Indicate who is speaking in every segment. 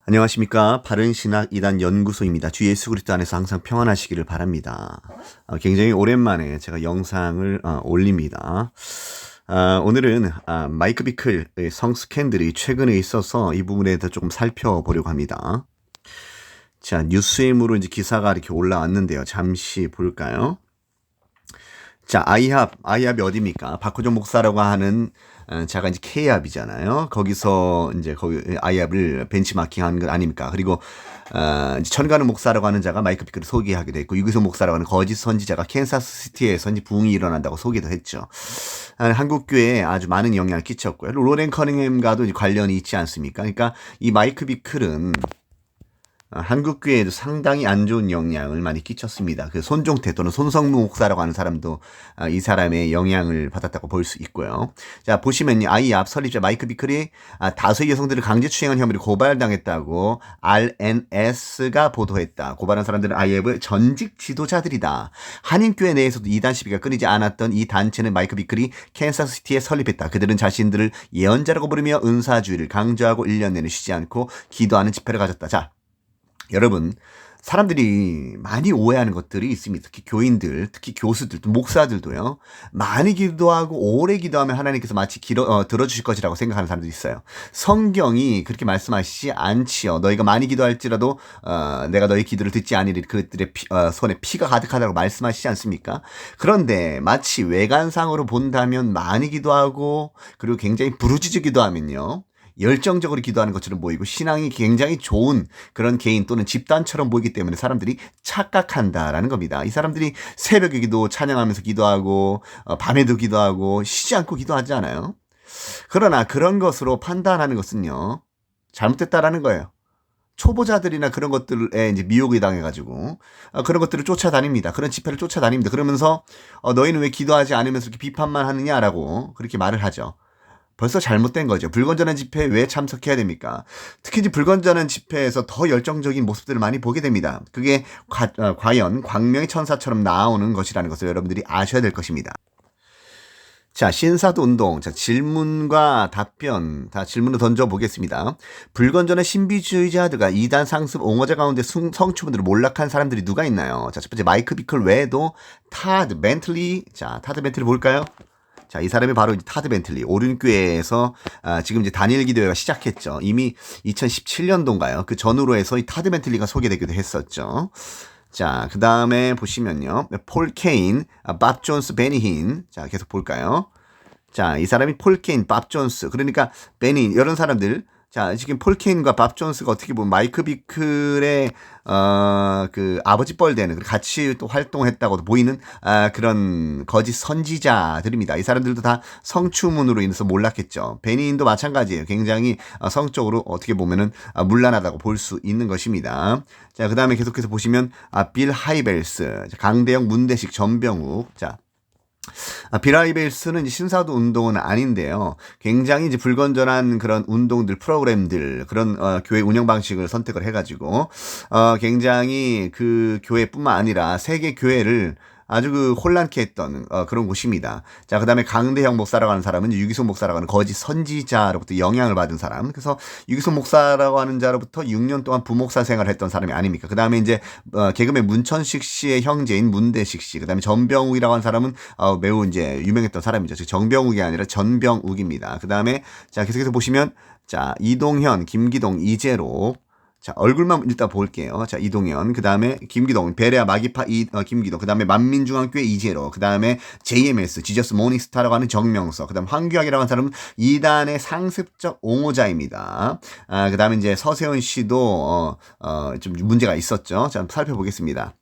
Speaker 1: 안녕하십니까. 바른신학 이단 연구소입니다. 주 예수 그리스도 안에서 항상 평안하시기를 바랍니다. 굉장히 오랜만에 제가 영상을 올립니다. 오늘은 마이크 비클의 성 스캔들이 최근에 있어서 이 부분에 대해서 조금 살펴보려고 합니다. 자, 뉴스웨이므로 이제 기사가 이렇게 올라왔는데요. 잠시 볼까요? 자, 아이합이 어디입니까? 박호정 목사라고 하는 자가 이제 K합이잖아요. 거기서 이제 거기 아이합을 벤치마킹한 것 아닙니까? 그리고 이제 천가는 목사라고 하는 자가 마이크 비클을 소개하게 됐고, 유기성 목사라고 하는 거짓 선지자가 캔사스 시티에서 이제 부흥이 일어난다고 소개도 했죠. 한국 교회에 아주 많은 영향을 끼쳤고요. 로렌 커닝햄과도 관련이 있지 않습니까? 그러니까 이 마이크 비클은 한국 교회에도 상당히 안 좋은 영향을 많이 끼쳤습니다. 그 손종태 또는 손성무 목사라고 하는 사람도 이 사람의 영향을 받았다고 볼 수 있고요. 자, 보시면요. 아이합 설립자 마이크 비클이 다수의 여성들을 강제 추행한 혐의로 고발당했다고 RNS가 보도했다. 고발한 사람들은 아이합의 전직 지도자들이다. 한인교회 내에서도 이단 시비가 끊이지 않았던 이 단체는 마이크 비클이 캔사스시티에 설립했다. 그들은 자신들을 예언자라고 부르며 은사주의를 강조하고 1년 내내 쉬지 않고 기도하는 집회를 가졌다. 자, 여러분, 사람들이 많이 오해하는 것들이 있습니다. 특히 교인들, 특히 교수들, 목사들도요. 많이 기도하고 오래 기도하면 하나님께서 마치 들어주실 것이라고 생각하는 사람들이 있어요. 성경이 그렇게 말씀하시지 않지요. 너희가 많이 기도할지라도 내가 너희 기도를 듣지 아니리 그들의 손에 피가 가득하다고 말씀하시지 않습니까? 그런데 마치 외관상으로 본다면 많이 기도하고 그리고 굉장히 부르짖어 기도하면요. 열정적으로 기도하는 것처럼 보이고 신앙이 굉장히 좋은 그런 개인 또는 집단처럼 보이기 때문에 사람들이 착각한다라는 겁니다. 이 사람들이 새벽에 찬양하면서 기도하고 밤에도 기도하고 쉬지 않고 기도하지 않아요. 그러나 그런 것으로 판단하는 것은요. 잘못됐다라는 거예요. 초보자들이나 그런 것들에 이제 미혹이 당해가지고 그런 것들을 쫓아다닙니다. 그런 집회를 쫓아다닙니다. 그러면서 너희는 왜 기도하지 않으면서 이렇게 비판만 하느냐라고 그렇게 말을 하죠. 벌써 잘못된 거죠. 불건전한 집회에 왜 참석해야 됩니까? 특히 이제 불건전한 집회에서 더 열정적인 모습들을 많이 보게 됩니다. 그게 과연 광명의 천사처럼 나오는 것이라는 것을 여러분들이 아셔야 될 것입니다. 자, 신사도 운동. 자, 질문과 답변. 다 질문을 던져보겠습니다. 불건전한 신비주의자들과 이단 상습 옹호자 가운데 성추문으로 몰락한 사람들이 누가 있나요? 자, 첫 번째 마이크 비클 외에도 타드 벤틀리. 자, 타드 벤틀리 볼까요? 자, 이 사람이 바로 타드 벤틀리, 오륜교회에서 지금 이제 단일 기도회가 시작했죠. 이미 2017년도인가요? 그 전후로 해서 이 타드 벤틀리가 소개되기도 했었죠. 자, 그 다음에 보시면요. 폴 케인, 밥 존스, 베니 힌. 자, 계속 볼까요? 자, 이 사람이 폴 케인, 밥 존스. 그러니까 베니, 이런 사람들. 자, 지금 폴 케인과 밥 존스가 어떻게 보면 마이크 비클의 그 아버지 뻘 되는 같이 또 활동했다고도 보이는 그런 거짓 선지자들입니다. 이 사람들도 다 성추문으로 인해서 몰락했죠. 베니인도 마찬가지예요. 굉장히 성적으로 어떻게 보면은 문란하다고 볼 수 있는 것입니다. 자, 그다음에 계속해서 보시면 빌 하이벨스, 강대영, 문대식, 전병욱. 자, 비라이벨스는 신사도 운동은 아닌데요. 굉장히 이제 불건전한 그런 운동들, 프로그램들, 그런 교회 운영 방식을 선택을 해가지고 굉장히 그 교회뿐만 아니라 세계 교회를 아주 그 혼란케 했던 그런 곳입니다. 자, 그 다음에 강대형 목사라고 하는 사람은 유기성 목사라고 하는 거짓 선지자로부터 영향을 받은 사람. 그래서 유기성 목사라고 하는 자로부터 6년 동안 부목사 생활을 했던 사람이 아닙니까? 그 다음에 이제 개그맨 문천식 씨의 형제인 문대식 씨. 그 다음에 전병욱이라고 하는 사람은 매우 이제 유명했던 사람이죠. 즉 정병욱이 아니라 전병욱입니다. 그 다음에 자, 계속해서 보시면 자, 이동현, 김기동, 이재록. 자, 얼굴만 일단 볼게요. 자, 이동현, 그 다음에 김기동, 베레아 마기파 김기동, 그 다음에 만민중앙교회 이재로, 그 다음에 JMS, 지저스 모닝스타라고 하는 정명석, 그 다음 황규학이라고 하는 사람은 이단의 상습적 옹호자입니다. 그 다음에 이제 서세훈 씨도 좀 문제가 있었죠. 자, 살펴보겠습니다.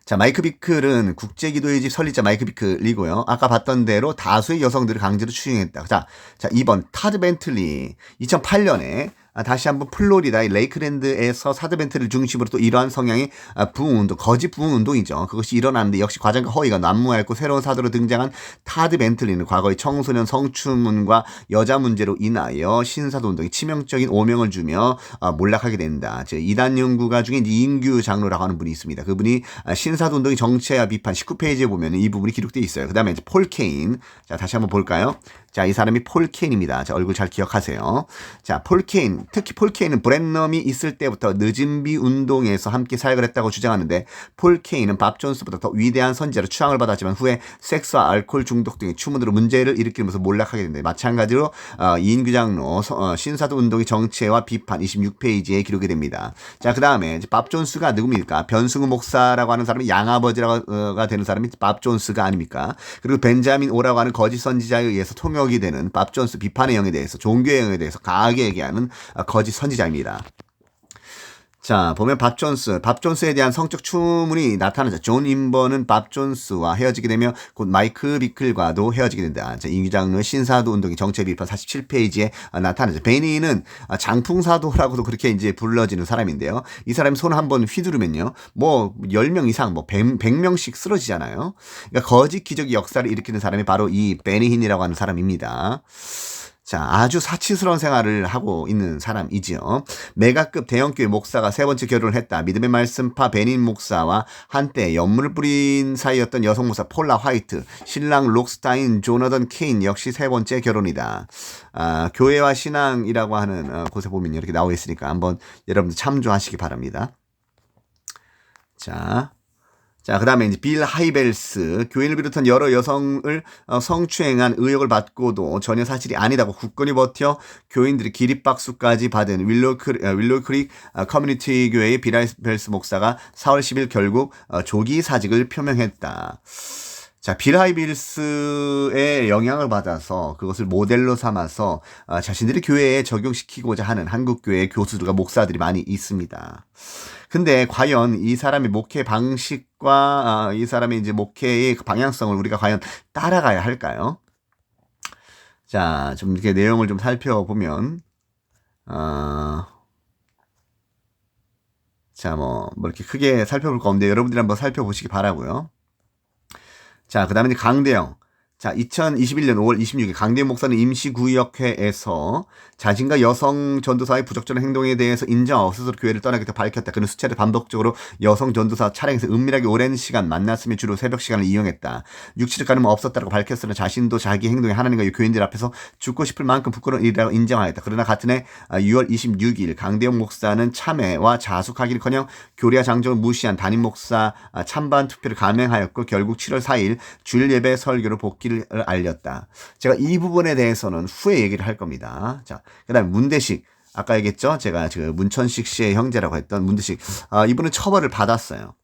Speaker 1: 자, 마이크 비클은 국제기도의 집 설립자 마이크 비클이고요. 아까 봤던 대로 다수의 여성들을 강제로 추행했다. 자, 2번 타드 벤틀리 2008년에 다시 한번 플로리다의 레이크랜드에서 타드 벤틀리를 중심으로 또 이러한 성향의 부흥운동, 거짓 부흥운동이죠. 그것이 일어났는데 역시 과장과 허위가 난무하였고 새로운 사도로 등장한 타드 벤틀리는 과거의 청소년 성추문과 여자 문제로 인하여 신사도 운동에 치명적인 오명을 주며 몰락하게 된다. 즉 이단 연구가 중에 이인규 장로라고 하는 분이 있습니다. 그분이 신사도 운동의 정체와 비판 19페이지에 보면 이 부분이 기록되어 있어요. 그 다음에 이제 폴 케인. 자, 다시 한번 볼까요? 자, 이 사람이 폴 케인입니다. 자, 얼굴 잘 기억하세요. 자, 폴 케인, 특히 폴 케인은 브랜넘이 있을 때부터 늦은 비 운동에서 함께 사역을 했다고 주장하는데, 폴 케인은 밥 존스보다 더 위대한 선지자로 추앙을 받았지만 후에 섹스와 알코올 중독 등의 추문으로 문제를 일으키면서 몰락하게 됩니다. 마찬가지로 이인규장로 신사도 운동의 정체와 비판 26페이지에 기록이 됩니다. 자, 그 다음에 밥 존스가 누굽니까? 변승우 목사라고 하는 사람이 양아버지가 되는 사람이 밥 존스가 아닙니까? 그리고 벤자민 오라고 하는 거짓 선지자에 의해서 통역이 되는 밥 존스 비판의 영에 대해서, 종교의 영에 대해서 강하게 얘기하는 거짓 선지자입니다. 자, 보면 밥 존스에 대한 성적 추문이 나타나죠. 존 인버는 밥 존스와 헤어지게 되며 곧 마이크 비클과도 헤어지게 된다. 자, 이규장로의 신사도 운동의 정체 비판 47페이지에 나타나죠. 베니는 장풍사도라고도 그렇게 이제 불러지는 사람인데요. 이 사람이 손 한번 휘두르면요, 뭐 10명 이상, 뭐 100명씩 쓰러지잖아요. 그러니까 거짓 기적의 역사를 일으키는 사람이 바로 이 베니힌이라고 하는 사람입니다. 자, 아주 사치스러운 생활을 하고 있는 사람이지요. 메가급 대형교회 목사가 세 번째 결혼을 했다. 믿음의 말씀파 베닌 목사와 한때 연문을 뿌린 사이였던 여성 목사 폴라 화이트, 신랑 록스타인 조너던 케인 역시 세 번째 결혼이다. 교회와 신앙이라고 하는 곳에 보면 이렇게 나와 있으니까 한번 여러분들 참조하시기 바랍니다. 자, 그 다음에 이제 빌 하이벨스, 교인을 비롯한 여러 여성을 성추행한 의혹을 받고도 전혀 사실이 아니다고 굳건히 버텨 교인들이 기립박수까지 받은 윌로우 크릭 커뮤니티 교회의 빌 하이벨스 목사가 4월 10일 결국 조기 사직을 표명했다. 자, 빌 하이빌스의 영향을 받아서 그것을 모델로 삼아서 자신들의 교회에 적용시키고자 하는 한국교회의 교수들과 목사들이 많이 있습니다. 근데 과연 이 사람의 목회 방식과 이 사람의 이제 목회의 방향성을 우리가 과연 따라가야 할까요? 자, 좀 이렇게 내용을 좀 살펴보면, 자, 뭐 이렇게 크게 살펴볼 거 없는데 여러분들이 한번 살펴보시기 바라고요. 자, 그 다음에 강대영. 자, 2021년 5월 26일 강대영 목사는 임시구역회에서 자신과 여성 전도사의 부적절한 행동에 대해서 인정 없어서 교회를 떠나겠다 밝혔다. 그는 수차례 반복적으로 여성 전도사 차량에서 은밀하게 오랜 시간 만났으며 주로 새벽 시간을 이용했다. 육체적 가늠은 없었다고 밝혔으나 자신도 자기 행동에 하나님과 교인들 앞에서 죽고 싶을 만큼 부끄러운 일이라고 인정하였다. 그러나 같은 해 6월 26일 강대영 목사는 참회와 자숙하기를커녕 교리와 장정을 무시한 담임 목사 찬반 투표를 감행하였고 결국 7월 4일 주일 예배 설교로 복귀를 알렸다. 제가 이 부분에 대해서는 후에 얘기를 할 겁니다. 자, 그 다음에 문대식. 아까 얘기했죠? 제가 지금 문천식 씨의 형제라고 했던 문대식. 이분은 처벌을 받았어요.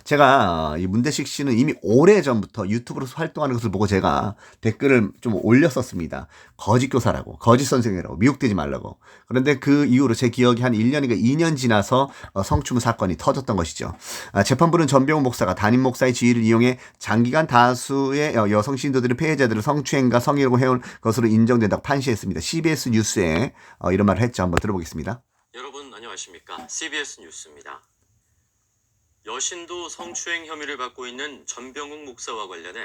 Speaker 1: 제가 이 문대식 씨는 이미 오래전부터 유튜브로서 활동하는 것을 보고 제가 댓글을 좀 올렸었습니다. 거짓 교사라고, 거짓 선생이라고, 미혹되지 말라고. 그런데 그 이후로 제 기억이 한 1년인가 2년 지나서 성추문 사건이 터졌던 것이죠. 재판부는 전병훈 목사가 담임 목사의 지위를 이용해 장기간 다수의 여성 신도들의 피해자들을 성추행과 성희롱을 해온 것으로 인정된다고 판시했습니다. CBS 뉴스에 이런 말을 했죠. 한번 들어보겠습니다.
Speaker 2: 여러분 안녕하십니까? CBS 뉴스입니다. 여신도 성추행 혐의를 받고 있는 전병욱 목사와 관련해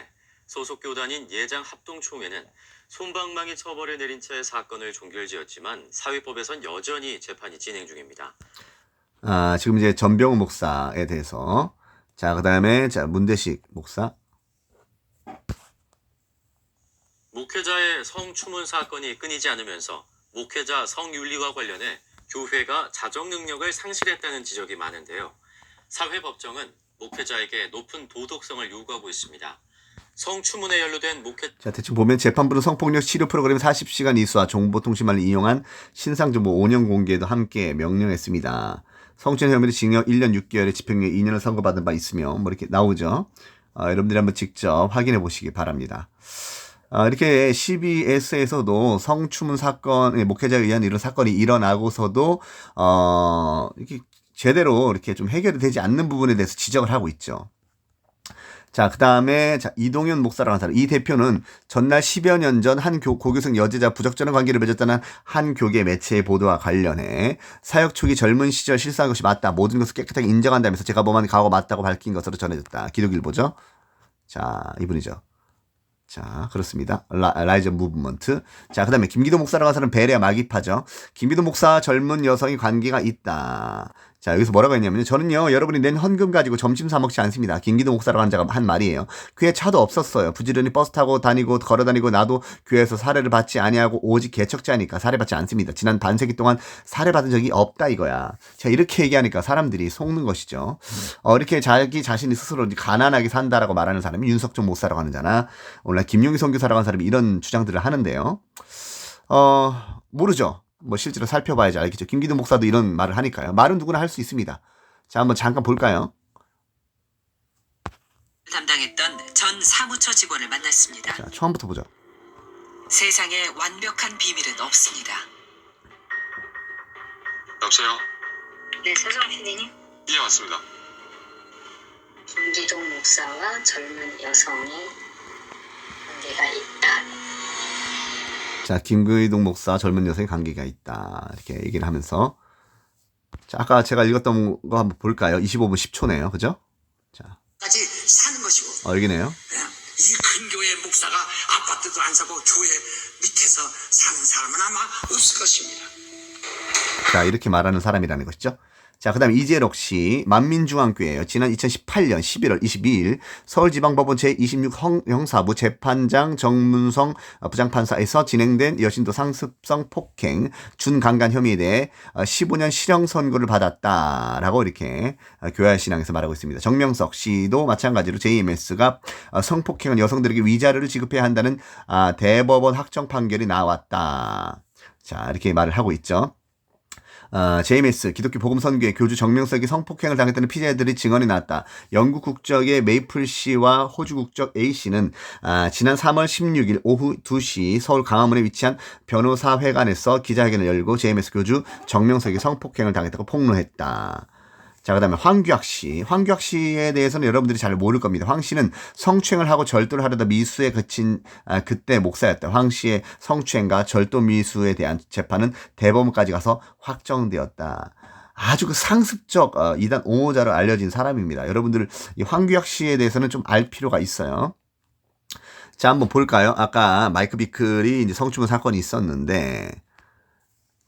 Speaker 2: 소속 교단인 예장 합동총회는 솜방망이 처벌을 내린 채 사건을 종결지었지만 사회법에선 여전히 재판이 진행 중입니다.
Speaker 1: 지금 이제 전병욱 목사에 대해서 자, 그다음에 문대식 목사.
Speaker 2: 목회자의 성추문 사건이 끊이지 않으면서 목회자 성윤리와 관련해 교회가 자정 능력을 상실했다는 지적이 많은데요. 사회법정은 목회자에게 높은 도덕성을 요구하고 있습니다. 성추문에 연루된
Speaker 1: 자, 대충 보면 재판부는 성폭력 치료 프로그램 40시간 이수와 정보통신망을 이용한 신상정보 5년 공개에도 함께 명령했습니다. 성추행 혐의로 징역 1년 6개월에 집행유예 2년을 선고받은 바 있으며 뭐 이렇게 나오죠. 여러분들이 한번 직접 확인해 보시기 바랍니다. 이렇게 CBS에서도 성추문 사건, 목회자에 의한 이런 사건이 일어나고서도 이렇게 제대로 이렇게 좀 해결이 되지 않는 부분에 대해서 지적을 하고 있죠. 자, 그 다음에 이동현 목사라고 하는 사람. 이 대표는 전날 10여 년 전 한 고교생 여제자 부적절한 관계를 맺었다는 한 교계 매체의 보도와 관련해 사역 초기 젊은 시절 실수한 것이 맞다. 모든 것을 깨끗하게 인정한다면서 제가 범한 과거가 맞다고 밝힌 것으로 전해졌다. 기독일보죠. 자, 이분이죠. 자, 그렇습니다. 라이저 무브먼트. 자, 그 다음에 김기도 목사라고 하는 사람은 베레아 마기파죠. 김기도 목사 젊은 여성이 관계가 있다. 자, 여기서 뭐라고 했냐면요. 저는요, 여러분이 낸 헌금 가지고 점심 사 먹지 않습니다. 김기도 목사라고 하는 자가 한 말이에요. 교회 차도 없었어요. 부지런히 버스 타고 다니고 걸어 다니고 나도 교회에서 사례를 받지 아니하고 오직 개척자니까 사례받지 않습니다. 지난 반세기 동안 사례받은 적이 없다 이거야. 자, 이렇게 얘기하니까 사람들이 속는 것이죠. 이렇게 자기 자신이 스스로 가난하게 산다라고 말하는 사람이 윤석준 목사라고 하는 자나 오늘 김용희 선교사라고 하는 사람이 이런 주장들을 하는데요. 모르죠. 뭐 실제로 살펴봐야지 알겠죠. 김기도 목사도 이런 말을 하니까요. 말은 누구나 할 수 있습니다. 자, 한번 잠깐 볼까요?
Speaker 3: 담당했던 전 사무처 직원을 만났습니다.
Speaker 1: 자, 처음부터 보죠.
Speaker 3: 세상에 완벽한 비밀은 없습니다.
Speaker 4: 여보세요?
Speaker 5: 네, 서정 PD님.
Speaker 4: 예, 맞습니다.
Speaker 5: 김기동 목사와 젊은 여성이 관계가 있다.
Speaker 1: 자, 김기동 목사 젊은 여성의 관계가 있다. 이렇게 얘기를 하면서. 자, 아까 제가 읽었던 거 한번 볼까요? 25분 10초네요. 그죠? 자.
Speaker 6: 까지 사는 것이고
Speaker 1: 여기네요.
Speaker 6: 이 큰 교회 목사가 아파트도 안 사고 교회 밑에서 사는 사람은 아마 없을 것입니다.
Speaker 1: 자, 이렇게 말하는 사람이라는 것이죠. 자, 그 다음에 이재록 씨, 만민중앙교회예요. 지난 2018년 11월 22일 서울지방법원 제26 형사부 재판장 정문성 부장판사에서 진행된 여신도 상습성 폭행 준강간 혐의에 대해 15년 실형 선고를 받았다라고 이렇게 교회신앙에서 말하고 있습니다. 정명석 씨도 마찬가지로 JMS가 성폭행한 여성들에게 위자료를 지급해야 한다는 대법원 확정 판결이 나왔다. 자, 이렇게 말을 하고 있죠. JMS 기독교 복음선교회 교주 정명석이 성폭행을 당했다는 피해자들의 증언이 나왔다. 영국 국적의 메이플 씨와 호주 국적 A 씨는 지난 3월 16일 오후 2시 서울 강화문에 위치한 변호사회관에서 기자회견을 열고 JMS 교주 정명석이 성폭행을 당했다고 폭로했다. 자, 그 다음에 황규학 씨. 황규학 씨에 대해서는 여러분들이 잘 모를 겁니다. 황 씨는 성추행을 하고 절도를 하려다 미수에 그친 그때 목사였다. 황 씨의 성추행과 절도 미수에 대한 재판은 대법원까지 가서 확정되었다. 아주 그 상습적 이단 옹호자로 알려진 사람입니다. 여러분들 이 황규학 씨에 대해서는 좀 알 필요가 있어요. 자, 한번 볼까요? 아까 마이크 비클이 이제 성추행 사건이 있었는데,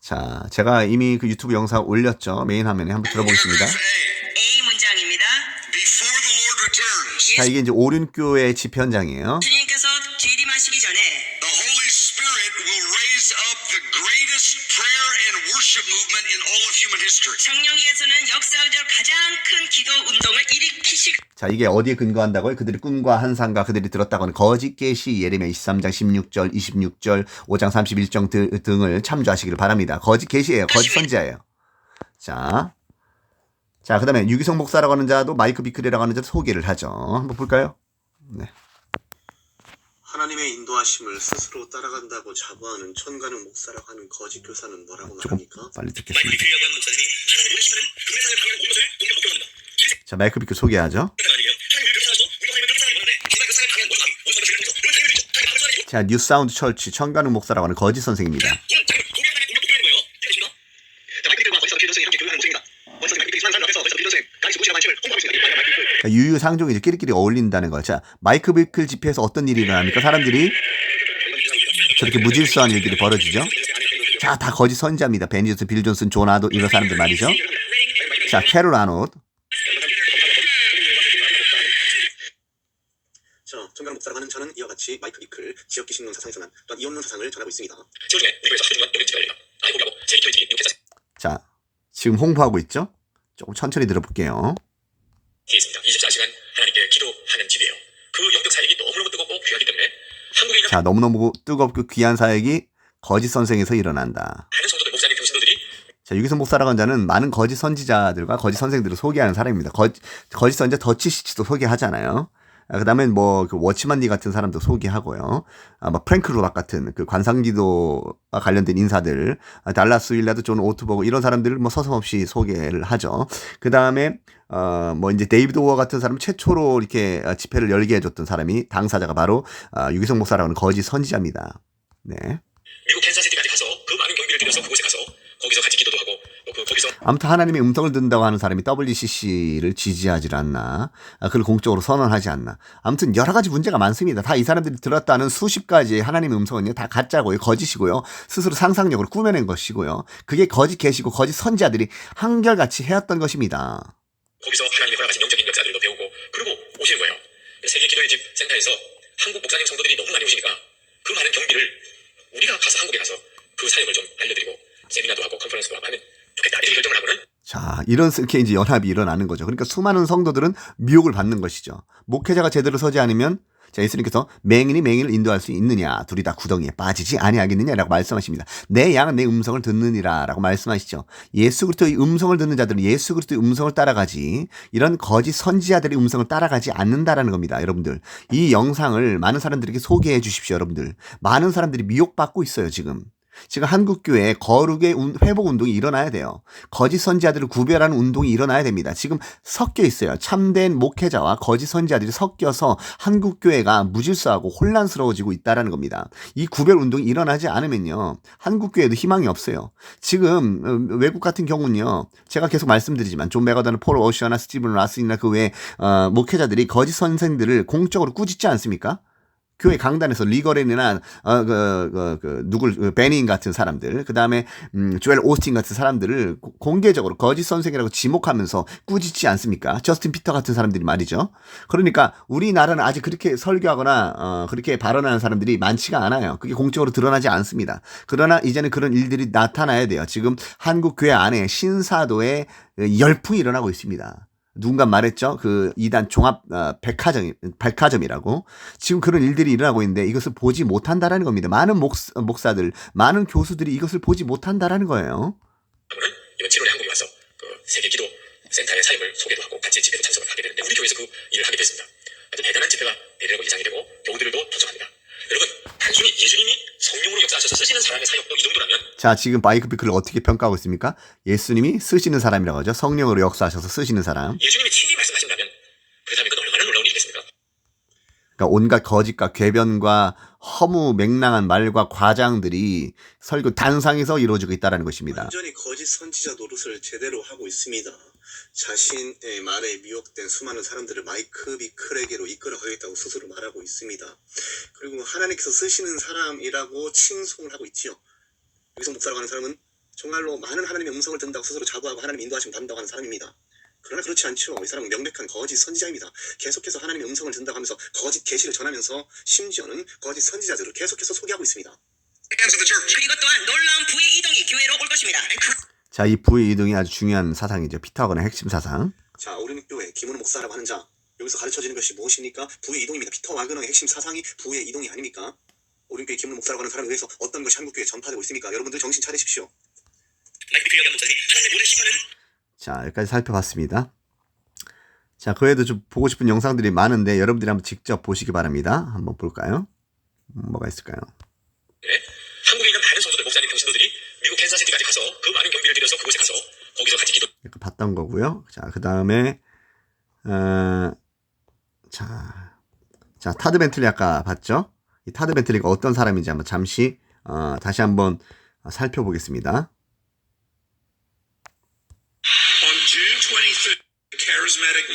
Speaker 1: 자, 제가 이미 그 유튜브 영상 올렸죠. 메인 화면에 한번 들어보겠습니다.
Speaker 3: A 문장입니다.
Speaker 6: Before the Lord returns,
Speaker 1: 자, 이게 이제 오륜교회 집현장이에요.
Speaker 3: 주님께서 재림하시기 전에
Speaker 6: the Holy Spirit will raise up the greatest prayer and worship movement in all of human history.
Speaker 3: 성령께서는 역사적 가장 큰 기도 운동을 일으키실
Speaker 1: 자, 이게 어디에 근거한다고요? 그들이 꿈과 환상과 그들이 들었다고 하는 거짓 계시 예레미야 23장 16절, 26절, 5장 31절 등을 참조하시기를 바랍니다. 거짓 계시예요. 거짓 선지자예요. 자, 그 다음에 유기성 목사라고 하는 자도 마이크 비클이라고 하는 자도 소개를 하죠. 한번 볼까요? 네.
Speaker 7: 하나님의 인도하심을 스스로 따라간다고 자부하는 천가는 목사라고 하는 거짓 교사는 뭐라고
Speaker 1: 조금
Speaker 7: 말합니까?
Speaker 1: 빨리 듣겠습니다. 자, 마이크 비클 소개하죠. 자, 뉴사운드 철치 천가능 목사라고 하는 거짓 선생입니다. 자, 유유상종이 이제 끼리끼리 어울린다는 거죠. 자, 마이크 비클 집회에서 어떤 일이 일어납니까? 사람들이 저렇게 무질서한 일들이 벌어지죠. 자, 다 거짓 선지자입니다. 벤 존슨, 빌 존슨, 존 아도 이런 사람들 말이죠. 자, 캐롤 아노트.
Speaker 7: 천가는 목사라고 하는 저는 이와 같이 마이크 비클 지역기 신론 사상에서 난 또한 이혼론 사상을 전하고 있습니다.
Speaker 1: 자, 지금 홍보하고 있죠? 조금 천천히 들어볼게요.
Speaker 4: 24시간 하나님께 기도하는 집이에요. 그 영적 사역이 너무너무 뜨겁고 귀하기 때문에 한국에 있는
Speaker 1: 자, 너무너무 뜨겁고 귀한 사역이 거짓 선생에서 일어난다.
Speaker 4: 많은 성도들, 목사님, 교신도들이
Speaker 1: 자, 유기성 목사라고 하는 자는 많은 거짓 선지자들과 거짓 선생들을 소개하는 사람입니다. 거짓 선지자 더치 시치도 소개하잖아요. 그 다음에 뭐, 그 워치만니 같은 사람도 소개하고요. 뭐, 프랭크 로락 같은 그 관상기도와 관련된 인사들, 달라스 윌라드, 존 오트버그 이런 사람들을 뭐 서슴없이 소개를 하죠. 그 다음에, 뭐, 이제 데이비드 오어 같은 사람은 최초로 이렇게 집회를 열게 해줬던 사람이 당사자가 바로, 유기성 목사라고 하는 거짓 선지자입니다. 네.
Speaker 4: 미국 캔사시티까지 가서 그 많은 경비를 들여서 그곳에 가서 거기서 같이 기도도 하고 또 거기서
Speaker 1: 아무튼 하나님의 음성을 듣는다고 하는 사람이 WCC를 지지하지 않나, 그걸 공적으로 선언하지 않나. 아무튼 여러 가지 문제가 많습니다. 다 이 사람들이 들었다는 수십 가지의 하나님의 음성은요, 다 가짜고요, 거짓이고요, 스스로 상상력으로 꾸며낸 것이고요. 그게 거짓 계시고 거짓 선지자들이 한결같이 해왔던 것입니다.
Speaker 4: 거기서 하나님이 허락하신 영적인 역사들도 배우고 그리고 오시는 거예요. 세계 기도의 집 센터에서 한국 목사님 성도들이 너무 많이 오시니까 그 많은 경비를 우리가 가서 한국에 가서 그 사역을 좀 알려드리고 세미나도 하고 컨퍼런스도 하고 하면 좋겠다 이렇게 결정을 하고는
Speaker 1: 자, 이렇게 이제 연합이 일어나는 거죠. 그러니까 수많은 성도들은 미혹을 받는 것이죠. 목회자가 제대로 서지 않으면, 자, 예수님께서 맹인이 맹인을 인도할 수 있느냐, 둘이 다 구덩이에 빠지지 아니하겠느냐라고 말씀하십니다. 내 양은 내 음성을 듣느니라라고 말씀하시죠. 예수 그리스도의 음성을 듣는 자들은 예수 그리스도의 음성을 따라가지, 이런 거짓 선지자들의 음성을 따라가지 않는다라는 겁니다. 여러분들, 이 영상을 많은 사람들에게 소개해 주십시오. 여러분들, 많은 사람들이 미혹받고 있어요. 지금 한국교회에 거룩의 회복 운동이 일어나야 돼요. 거짓 선지자들을 구별하는 운동이 일어나야 됩니다. 지금 섞여 있어요. 참된 목회자와 거짓 선지자들이 섞여서 한국교회가 무질서하고 혼란스러워지고 있다는 겁니다. 이 구별 운동이 일어나지 않으면요, 한국교회도 희망이 없어요. 지금 외국 같은 경우는요, 제가 계속 말씀드리지만 존 메가더나 폴 오셔나 스티븐 라스나 그 외에 목회자들이 거짓 선생들을 공적으로 꾸짖지 않습니까? 교회 강단에서 리거렌이나 베닝 같은 사람들, 그 다음에 조엘 오스틴 같은 사람들을 공개적으로 거짓 선생이라고 지목하면서 꾸짖지 않습니까? 저스틴 피터 같은 사람들이 말이죠. 그러니까 우리나라는 아직 그렇게 설교하거나 그렇게 발언하는 사람들이 많지가 않아요. 그게 공적으로 드러나지 않습니다. 그러나 이제는 그런 일들이 나타나야 돼요. 지금 한국 교회 안에 신사도의 열풍이 일어나고 있습니다. 누군가 말했죠. 그 이단 종합 백화점이라고. 지금 그런 일들이 일어나고 있는데 이것을 보지 못한다라는 겁니다. 많은 목사들, 많은 교수들이 이것을 보지 못한다라는 거예요.
Speaker 4: 이번 7월에 한국에 와서 그 세계 기도 센터의 사역을 소개도 하고 같이 집회도 참석을 하게 되는데 우리 교회에서 그 일을 하게 됐습니다. 아주 대단한 집회가 되리라고 예상이 되고 교우들도 도착합니다. 여러분, 단순히 예수님이 성령으로 역사하셔서 쓰시는 사람의 사역도 이 정도라면,
Speaker 1: 자, 지금 마이크 피클을 어떻게 평가하고 있습니까? 예수님이 쓰시는 사람이라고 하죠. 성령으로 역사하셔서 쓰시는 사람.
Speaker 4: 예수님이 친히 말씀하신다면 그렇다면 그건 얼마나 놀라운 일이겠습니까?
Speaker 1: 그러니까 온갖 거짓과 궤변과 허무 맹랑한 말과 과장들이 설교 단상에서 이루어지고 있다는 것입니다.
Speaker 7: 완전히 거짓 선지자 노릇을 제대로 하고 있습니다. 자신의 말에 미혹된 수많은 사람들을 마이크 비클에게로 이끌어가겠다고 스스로 말하고 있습니다. 그리고 하나님께서 쓰시는 사람이라고 칭송을 하고 있지요. 여기서 목사라고 하는 사람은 정말로 많은 하나님의 음성을 듣는다고 스스로 자부하고 하나님의 인도하심을 받는다고 하는 사람입니다. 그러나 그렇지 않죠. 이 사람은 명백한 거짓 선지자입니다. 계속해서 하나님의 음성을 듣는다고 하면서 거짓 계시를 전하면서 심지어는 거짓 선지자들을 계속해서 소개하고 있습니다.
Speaker 3: 그리고 또한 놀라운 부의 이동이 교회로 올 것입니다.
Speaker 1: 자, 이 부의 이동이 아주 중요한 사상이죠. 피터하고는 핵심 사상.
Speaker 7: 자, 오륜교회 김은호 목사라고 하는 자, 여기서 가르쳐지는 것이 무엇입니까? 부의 이동입니다. 피터 와그너의 핵심 사상이 부의 이동이 아닙니까? 오륜교회 김은호 목사라고 하는 사람에 의해서 어떤 것이 한국교회에 전파되고 있습니까? 여러분들 정신 차리십시오.
Speaker 1: 자, 여기까지 살펴봤습니다. 자, 그 외에도 좀 보고 싶은 영상들이 많은데 여러분들이 한번 직접 보시기 바랍니다. 한번 볼까요? 뭐가 있을까요?
Speaker 4: 네, 한국에 있는 많은 성도들, 목사님, 평신도들이 미국 캔사시티까지 가서 그 많은 경비를 들여서 그곳에 가서 거기서 같이 기도.
Speaker 1: 이거 봤던 거고요. 자, 그 다음에 자, 타드 벤틀리 아까 봤죠? 이 타드 벤틀리가 어떤 사람인지 한번 잠시 다시 한번 살펴보겠습니다.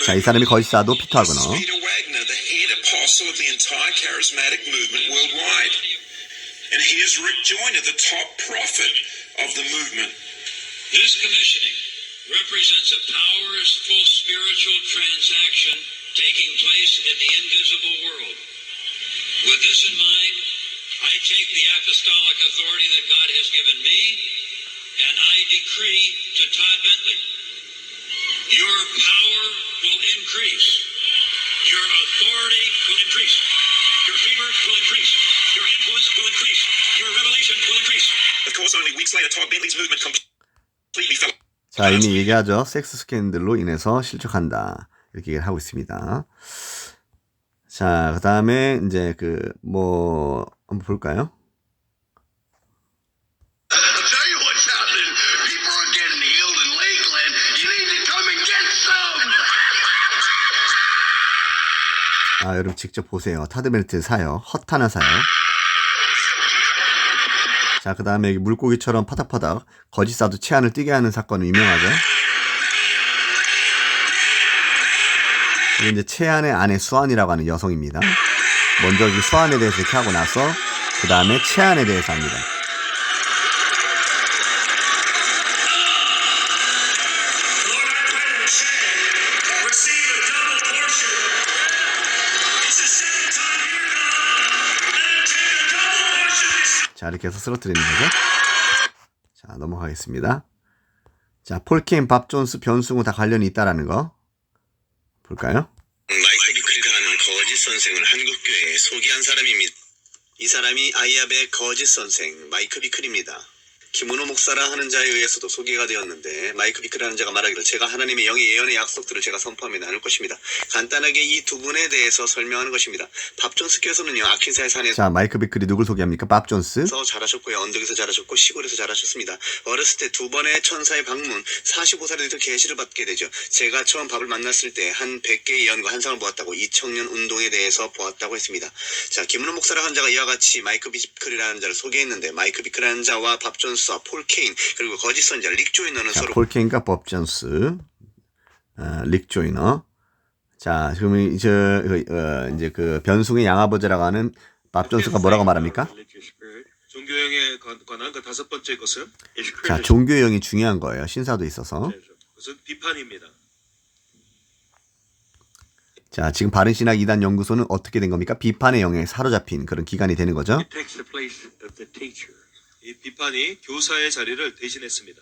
Speaker 1: 자, 이 사람이 거짓 사도 피터 와그너.
Speaker 8: And he is Rick Joyner, the top prophet of the movement. This commissioning represents a powerful spiritual transaction taking place in the invisible world. With this in mind, I take the apostolic authority that God has given me, and I decree to Todd Bentley, your power will increase. Your authority will increase. Your favor will increase. Your influence will increase. Your revelation will increase. Of course, only weeks later, Todd Bentley's movement completely fell.
Speaker 1: 자, 이미 얘기하죠. 섹스 스캔들로 인해서 실족한다. 이렇게 얘기를 하고 있습니다. 자, 그 다음에 이제 한번 볼까요?
Speaker 8: I'll tell you what's happening. People are getting healed in Lakeland. You need to come and get some. 여러분 직접 보세요. 타드 벤틀리 사역, 헛하나 사역.
Speaker 1: 자, 그 다음에 여기 물고기처럼 파닥파닥 거짓 사도 채안을 뛰게 하는 사건은 유명하죠. 이게 이제 채안의 아내 수안이라고 하는 여성입니다. 먼저 이 수안에 대해서 이렇게 하고 나서 그 다음에 채안에 대해서 합니다. 자, 이렇게 해서 쓰러뜨리는 거죠. 자, 넘어가겠습니다. 자, 폴케인, 밥 존스, 변승우 다 관련이 있다라는 거 볼까요?
Speaker 7: 마이클 비클이라는 거짓 선생을 한국교회에 소개한 사람입니다. 이 사람이 아이압의 거짓 선생 마이클 비클입니다. 김은호 목사라 하는 자에 의해서도 소개가 되었는데 마이클 비클이라는 자가 말하기를 제가 하나님의 영의 예언의 약속들을 제가 선포하며 나눌 것입니다. 간단하게 이 두 분에 대해서 설명하는 것입니다. 밥 존스께서는요 아킨사의 산에서
Speaker 1: 자, 마이클 비클이 누굴 소개합니까? 밥 존스.
Speaker 7: 자라셨고요. 언덕에서 자라셨고 시골에서 자라셨습니다. 어렸을 때 두 번의 천사의 방문 45살이 돼서 계시를 받게 되죠. 제가 처음 밥을 만났을 때 한 100개의 예언과 환상을 보았다고 이 청년 운동에 대해서 보았다고 했습니다. 자, 김은호 목사라 하는 자가 이와 같이 마이클 비클이라는 자를 소개했는데 마이클 비클이라는 자와 밥 존스, 폴 케인 그리고 거짓 선자 릭 조이너는
Speaker 1: 자,
Speaker 7: 서로
Speaker 1: 폴 케인과 밥 존스, 릭 조이너. 자, 그러면 이제 그 변숭의 양아버지라고 하는 밥 존스가 뭐라고 말합니까?
Speaker 9: 종교형에 관한 그 5번째 것은
Speaker 1: 자, 종교형이 중요한 거예요. 신사도 있어서.
Speaker 9: 그것은 비판입니다.
Speaker 1: 자, 지금 바른신학 2단 연구소는 어떻게 된 겁니까? 비판의 영에 사로잡힌 그런 기관이 되는 거죠.
Speaker 9: 이 비판이 교사의 자리를 대신했습니다.